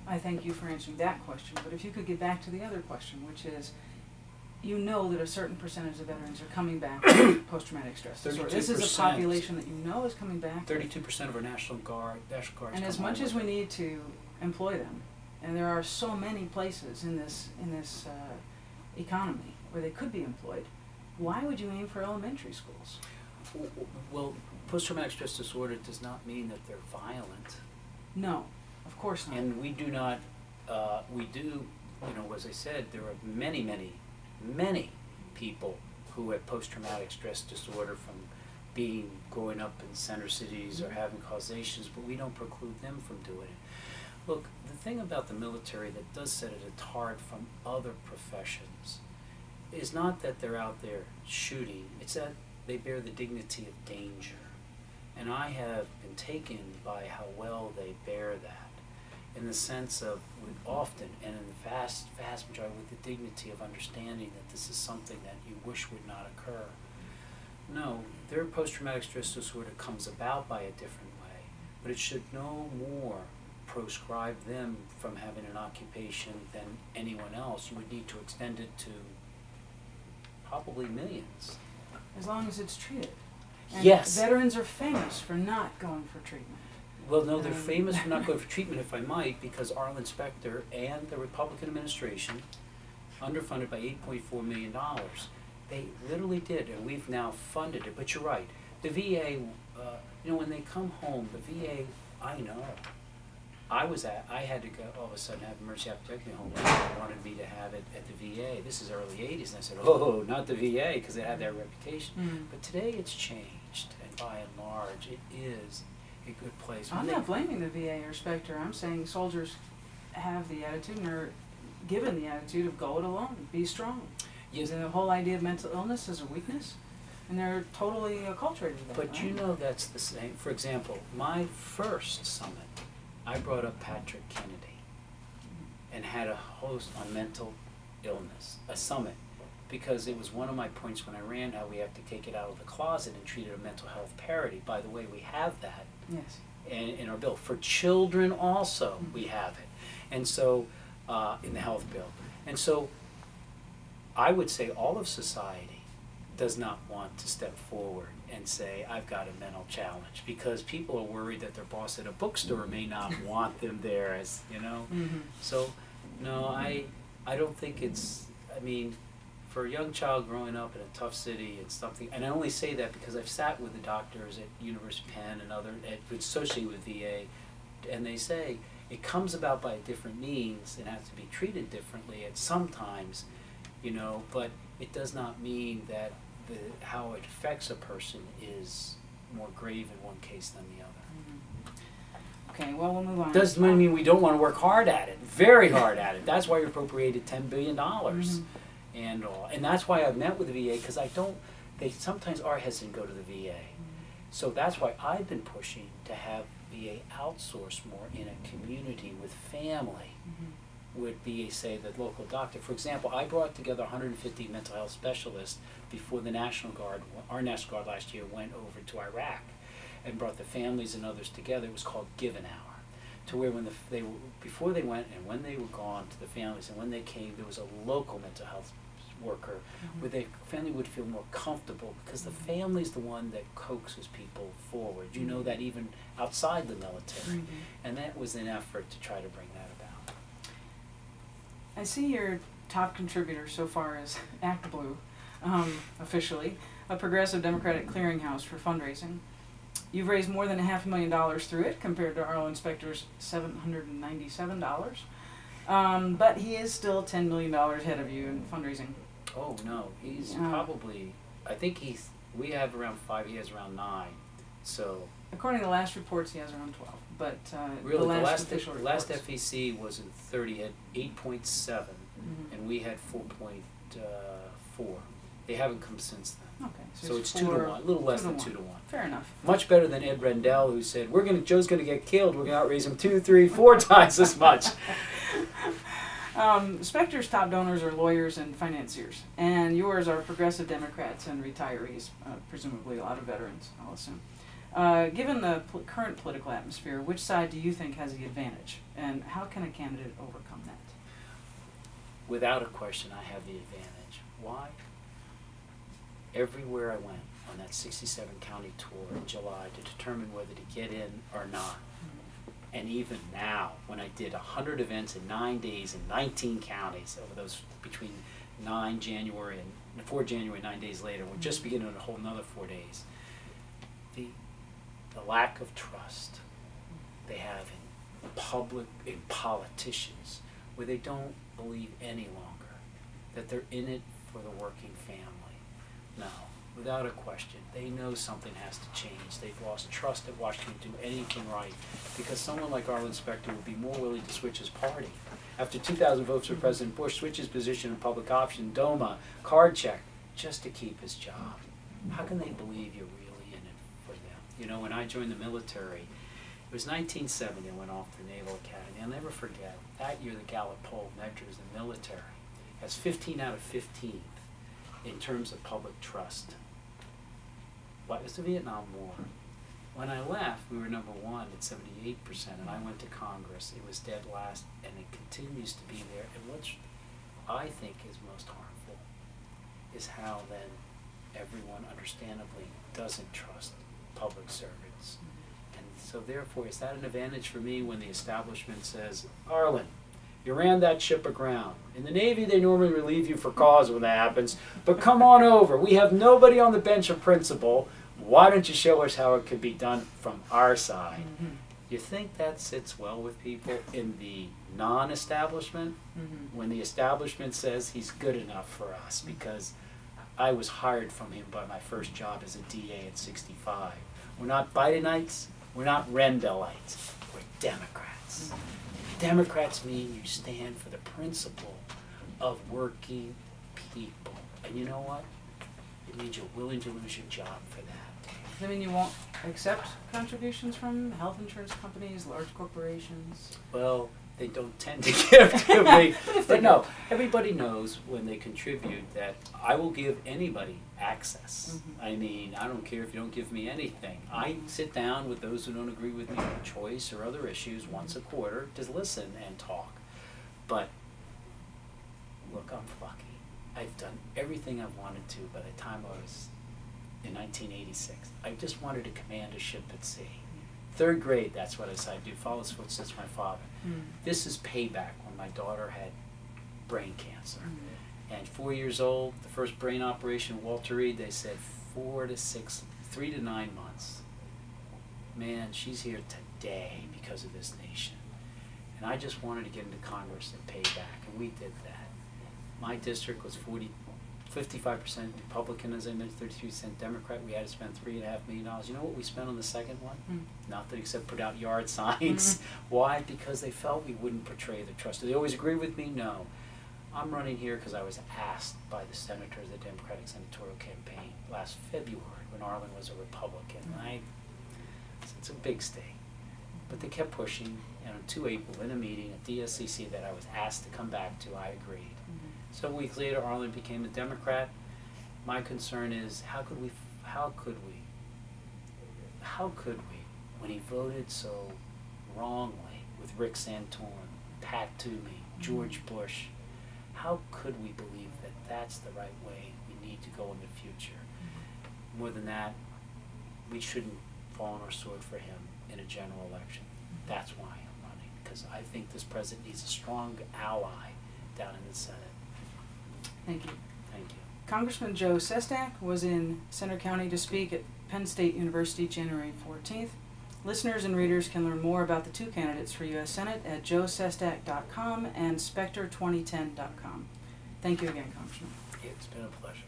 I thank you for answering that question, but if you could get back to the other question, which is, you know that a certain percentage of veterans are coming back with post-traumatic stress disorder. This is a population that you know is coming back. 32% of our National Guard. And as much as we need to employ them, and there are so many places in this economy where they could be employed, why would you aim for elementary schools? Well, post-traumatic stress disorder does not mean that they're violent. No, of course not. And we do not, we do, you know, as I said, there are many, many, many people who have post-traumatic stress disorder from growing up in center cities or having causations, but we don't preclude them from doing it. Look, the thing about the military that does set it apart from other professions is not that they're out there shooting, it's that they bear the dignity of danger. And I have been taken by how well they bear that, in the sense of, often, and in the vast majority, with the dignity of understanding that this is something that you wish would not occur. No, their post-traumatic stress disorder comes about by a different way, but it should no more proscribe them from having an occupation than anyone else. You would need to extend it to probably millions. As long as it's treated. And yes. Veterans are famous for not going for treatment. Well, no, they're famous for not going for treatment, if I might, because Arlen Specter and the Republican administration, underfunded by $8.4 million, they literally did, and we've now funded it. But you're right, the VA, you know, when they come home, the VA, I know, I had to go, all of a sudden have emergency appendectomy home. They wanted me to have it at the VA. This is early 80s, and I said, oh, not the VA, because it had that reputation. But today it's changed, and by and large, it is a good place. I'm not blaming the VA or Specter. I'm saying soldiers have the attitude, and are given the attitude of go it alone, be strong. Yes. And the whole idea of mental illness is a weakness, and they're totally acculturated with that. But right? you know that's the same. For example, my first summit, I brought up Patrick Kennedy and had a host on mental illness, a summit, because it was one of my points when I ran how we have to take it out of the closet and treat it a mental health parity. By the way, we have that in our bill. For children also, we have it. And so, in the health bill. And so, I would say all of society does not want to step forward and say, I've got a mental challenge, because people are worried that their boss at a bookstore may not want them there, as you know. So, no, I don't think it's, I mean, for a young child growing up in a tough city and something, and I only say that because I've sat with the doctors at University of Penn and other, associated with VA, and they say it comes about by different means and has to be treated differently at sometimes, you know, but it does not mean that how it affects a person is more grave in one case than the other. Okay, well, we'll move on. Doesn't mean we don't want to work hard at it, very hard at it. That's why we appropriated $10 billion and all. And that's why I've met with the VA, because they sometimes are hesitant to go to the VA. So that's why I've been pushing to have VA outsource more in a community with family. Would be, say, the local doctor. For example, I brought together 150 mental health specialists before the National Guard, our National Guard last year, went over to Iraq and brought the families and others together. It was called Give an Hour, to where when before they went and when they were gone, to the families, and when they came, there was a local mental health worker where the family would feel more comfortable, because the family's the one that coaxes people forward. You know that even outside the military. And that was an effort to try to bring that about. I see your top contributor so far is Act Blue, officially, a progressive Democratic clearinghouse for fundraising. You've raised more than $500,000 through it, compared to Arlen Specter's $797. But he is still $10 million ahead of you in fundraising. Oh no, he's probably, I think we have around 5, he has around 9. So according to the last reports, he has around 12. But really, the last FEC was in 30, had 8.7, and we had 4.4. They haven't come since then. Okay, so it's 2 to 1, a little less than 2 to 1. Fair enough. Much better than Ed Rendell, who said, Joe's going to get killed. We're going to outraise him 2, 3, 4 times as much. Specter's top donors are lawyers and financiers, and yours are progressive Democrats and retirees, presumably a lot of veterans, I'll assume. Given the current political atmosphere, which side do you think has the advantage, and how can a candidate overcome that? Without a question, I have the advantage. Why? Everywhere I went on that 67 county tour in July to determine whether to get in or not, and even now, when I did 100 events in 9 days in 19 counties over those between 4 January, 9 days later, we're just beginning a whole another 4 days. The lack of trust they have in politicians, where they don't believe any longer that they're in it for the working family. No, without a question, they know something has to change. They've lost trust that Washington do anything right, because someone like Arlen Specter would be more willing to switch his party. After 2,000 votes for President Bush, switch his position in public option, DOMA, card check, just to keep his job. How can they believe you're really in it for them? You know, when I joined the military, it was 1970, I went off to the Naval Academy. I'll never forget, that year the Gallup poll measures the military as 15 out of 15 in terms of public trust. What was the Vietnam War? When I left, we were number 1 at 78%, and I went to Congress. It was dead last, and it continues to be there. And what I think is most harmful is how then everyone understandably doesn't trust public servants. And so therefore, is that an advantage for me when the establishment says, Arlen, you ran that ship aground. In the Navy, they normally relieve you for cause when that happens, but come on over. We have nobody on the bench of principle. Why don't you show us how it could be done from our side? Mm-hmm. You think that sits well with people in the non-establishment? Mm-hmm. When the establishment says he's good enough for us, because I was hired from him by my first job as a DA at 65. We're not Bidenites, we're not Rendelites, we're Democrats. Mm-hmm. Democrats mean you stand for the principle of working people. And you know what? It means you're willing to lose your job for that. Does that mean you won't accept contributions from health insurance companies, large corporations? Well, they don't tend to give to me. But no, everybody knows when they contribute that I will give anybody access. Mm-hmm. I mean, I don't care if you don't give me anything. I sit down with those who don't agree with me on choice or other issues once a quarter to listen and talk. But look, I'm lucky. I've done everything I wanted to by the time I was in 1986. I just wanted to command a ship at sea. 3rd grade, that's what I decided to do, follow his footsteps my father. This is payback when my daughter had brain cancer. And 4 years old, the first brain operation, Walter Reed, they said 3 to 9 months. Man, she's here today because of this nation. And I just wanted to get into Congress and pay back, and we did that. My district was 55% Republican, as I mentioned, 33% Democrat. We had to spend $3.5 million. You know what we spent on the second one? Nothing except put out yard signs. Why? Because they felt we wouldn't portray the trust. Do they always agree with me? No. I'm running here because I was asked by the senators of the Democratic Senatorial Campaign last February when Arlen was a Republican. And it's a big state. But they kept pushing, and on 2 April, in a meeting at DSCC that I was asked to come back to, I agreed. So weeks later, Arlen became a Democrat. My concern is, how could we, when he voted so wrongly with Rick Santorum, Pat Toomey, George Bush, how could we believe that that's the right way we need to go in the future? More than that, we shouldn't fall on our sword for him in a general election. That's why I'm running, because I think this president needs a strong ally down in the Senate. Thank you. Thank you. Congressman Joe Sestak was in Center County to speak at Penn State University January 14th. Listeners and readers can learn more about the 2 candidates for U.S. Senate at joesestak.com and specter2010.com. Thank you again, Congressman. It's been a pleasure.